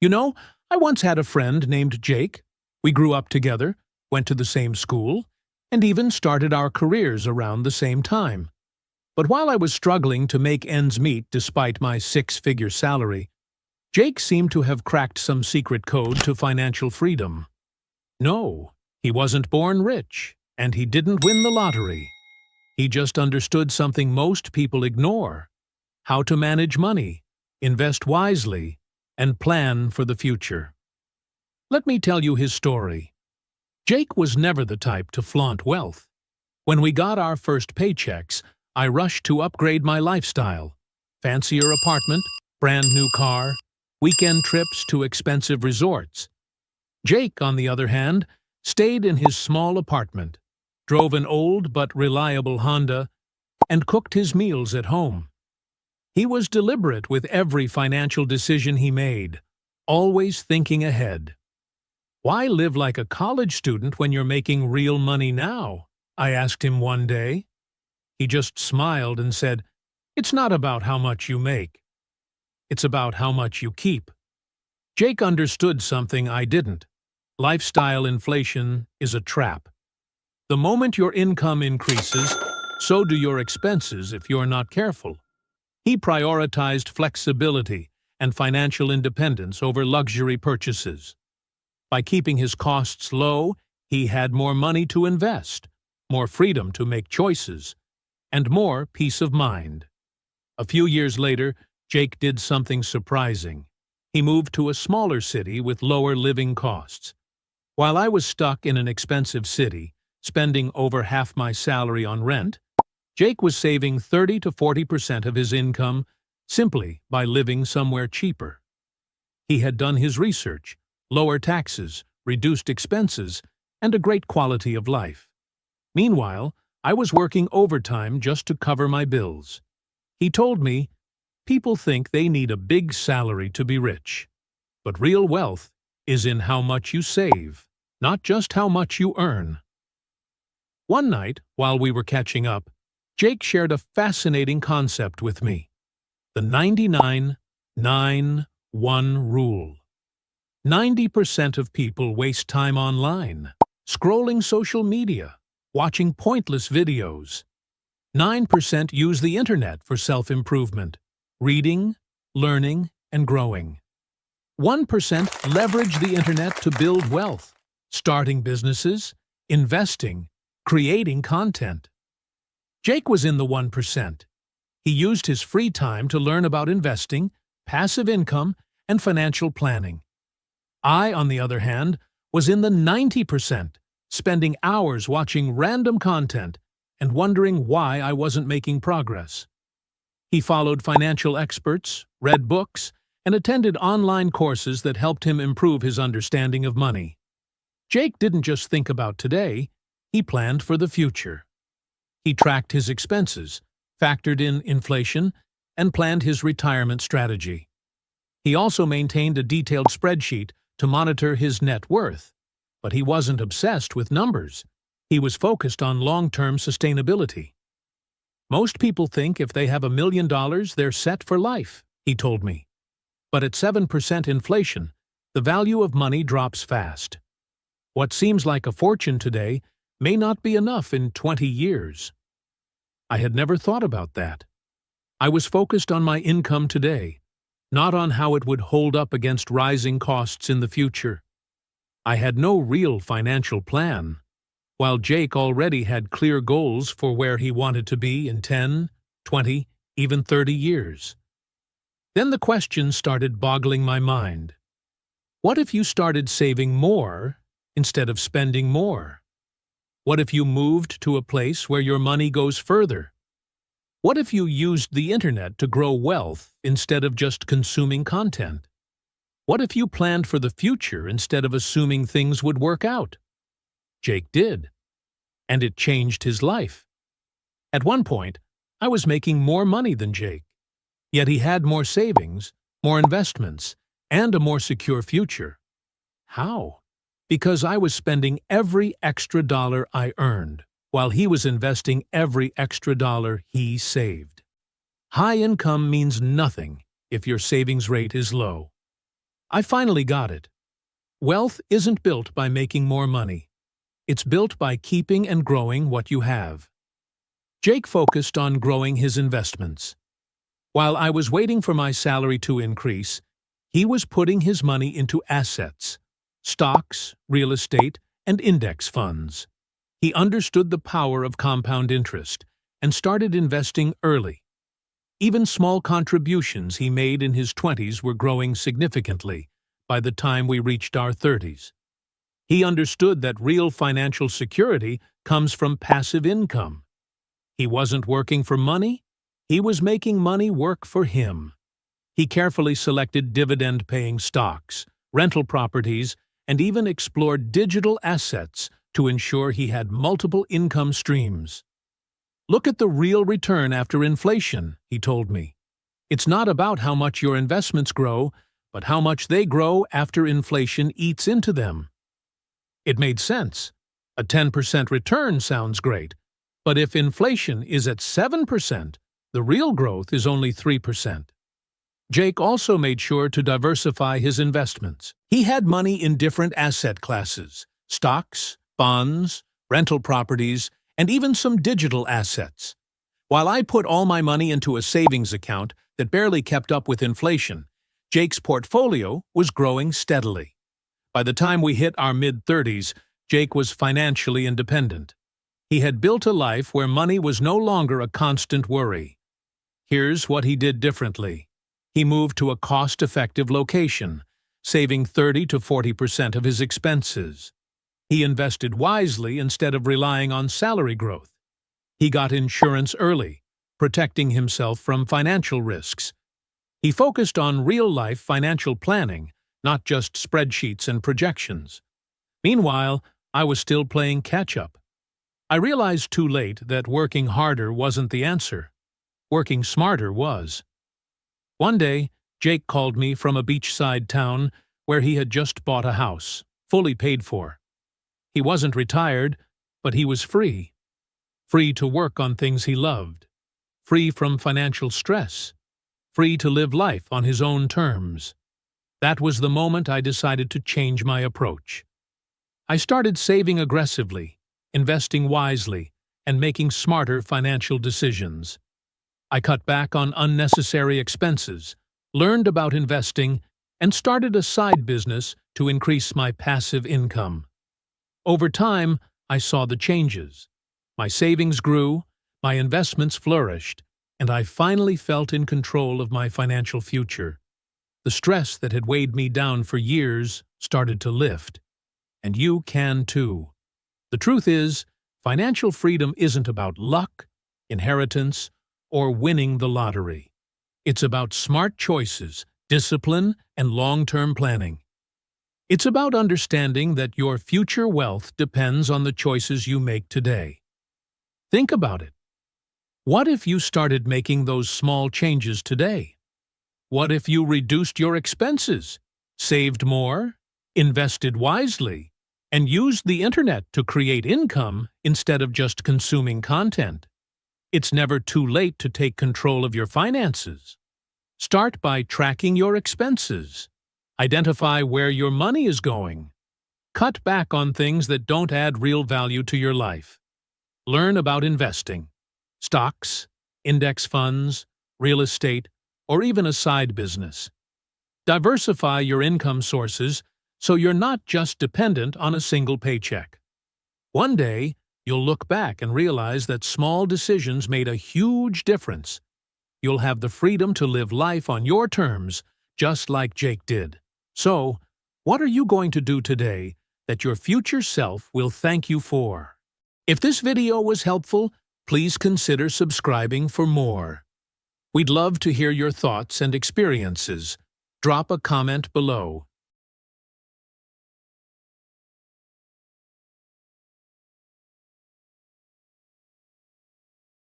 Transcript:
You know, I once had a friend named Jake. We grew up together, went to the same school, and even started our careers around the same time. But while I was struggling to make ends meet despite my six-figure salary, Jake seemed to have cracked some secret code to financial freedom. No, he wasn't born rich, and he didn't win the lottery. He just understood something most people ignore: how to manage money, invest wisely, and plan for the future. Let me tell you his story. Jake was never the type to flaunt wealth. When we got our first paychecks, I rushed to upgrade my lifestyle. Fancier apartment, brand new car, weekend trips to expensive resorts. Jake, on the other hand, stayed in his small apartment, drove an old but reliable Honda, and cooked his meals at home. He was deliberate with every financial decision he made, always thinking ahead. "Why live like a college student when you're making real money now?" I asked him one day. He just smiled and said, "It's not about how much you make. It's about how much you keep." Jake understood something I didn't. Lifestyle inflation is a trap. The moment your income increases, so do your expenses if you're not careful. He prioritized flexibility and financial independence over luxury purchases. By keeping his costs low, he had more money to invest, more freedom to make choices, and more peace of mind. A few years later, Jake did something surprising. He moved to a smaller city with lower living costs. While I was stuck in an expensive city, spending over half my salary on rent, Jake was saving 30 to 40% of his income simply by living somewhere cheaper. He had done his research: lower taxes, reduced expenses, and a great quality of life. Meanwhile, I was working overtime just to cover my bills. He told me, "People think they need a big salary to be rich. But real wealth is in how much you save, not just how much you earn." One night, while we were catching up, Jake shared a fascinating concept with me: the 99-9-1 rule. 90% of people waste time online, scrolling social media, watching pointless videos. 9% use the internet for self-improvement, reading, learning, and growing. 1% leverage the internet to build wealth, starting businesses, investing, creating content. Jake was in the 1%. He used his free time to learn about investing, passive income, and financial planning. I, on the other hand, was in the 90%, spending hours watching random content and wondering why I wasn't making progress. He followed financial experts, read books, and attended online courses that helped him improve his understanding of money. Jake didn't just think about today, he planned for the future. He tracked his expenses, factored in inflation, and planned his retirement strategy. He also maintained a detailed spreadsheet to monitor his net worth. But he wasn't obsessed with numbers. He was focused on long-term sustainability. "Most people think if they have $1 million, they're set for life," he told me. "But at 7% inflation, the value of money drops fast. What seems like a fortune today may not be enough in 20 years. I had never thought about that. I was focused on my income today, not on how it would hold up against rising costs in the future. I had no real financial plan, while Jake already had clear goals for where he wanted to be in 10, 20, even 30 years. Then the question started boggling my mind. What if you started saving more instead of spending more? What if you moved to a place where your money goes further? What if you used the internet to grow wealth instead of just consuming content? What if you planned for the future instead of assuming things would work out?" Jake did, and it changed his life. At one point, I was making more money than Jake, yet he had more savings, more investments, and a more secure future. How? Because I was spending every extra dollar I earned, while he was investing every extra dollar he saved. High income means nothing if your savings rate is low. I finally got it. Wealth isn't built by making more money. It's built by keeping and growing what you have. Jake focused on growing his investments. While I was waiting for my salary to increase, he was putting his money into assets, stocks, real estate, and index funds. He understood the power of compound interest and started investing early. Even small contributions he made in his 20s were growing significantly by the time we reached our 30s. He understood that real financial security comes from passive income. He wasn't working for money, he was making money work for him. He carefully selected dividend-paying stocks, rental properties, and even explored digital assets to ensure he had multiple income streams. "Look at the real return after inflation," he told me. "It's not about how much your investments grow, but how much they grow after inflation eats into them." It made sense. A 10% return sounds great, but if inflation is at 7%, the real growth is only 3%. Jake also made sure to diversify his investments. He had money in different asset classes: stocks, bonds, rental properties, and even some digital assets. While I put all my money into a savings account that barely kept up with inflation, Jake's portfolio was growing steadily. By the time we hit our mid-30s, Jake was financially independent. He had built a life where money was no longer a constant worry. Here's what he did differently. He moved to a cost-effective location, saving 30 to 40% of his expenses. He invested wisely instead of relying on salary growth. He got insurance early, protecting himself from financial risks. He focused on real-life financial planning, not just spreadsheets and projections. Meanwhile, I was still playing catch-up. I realized too late that working harder wasn't the answer. Working smarter was. One day, Jake called me from a beachside town where he had just bought a house, fully paid for. He wasn't retired, but he was free. Free to work on things he loved. Free from financial stress. Free to live life on his own terms. That was the moment I decided to change my approach. I started saving aggressively, investing wisely, and making smarter financial decisions. I cut back on unnecessary expenses, learned about investing, and started a side business to increase my passive income. Over time, I saw the changes. My savings grew, my investments flourished, and I finally felt in control of my financial future. The stress that had weighed me down for years started to lift. And you can too. The truth is, financial freedom isn't about luck, inheritance, or winning the lottery. It's about smart choices, discipline, and long-term planning. It's about understanding that your future wealth depends on the choices you make today. Think about it. What if you started making those small changes today? What if you reduced your expenses, saved more, invested wisely, and used the internet to create income instead of just consuming content? It's never too late to take control of your finances. Start by tracking your expenses. Identify where your money is going. Cut back on things that don't add real value to your life. Learn about investing, stocks, index funds, real estate, or even a side business. Diversify your income sources so you're not just dependent on a single paycheck. One day, you'll look back and realize that small decisions made a huge difference. You'll have the freedom to live life on your terms, just like Jake did. So, what are you going to do today that your future self will thank you for? If this video was helpful, please consider subscribing for more. We'd love to hear your thoughts and experiences. Drop a comment below.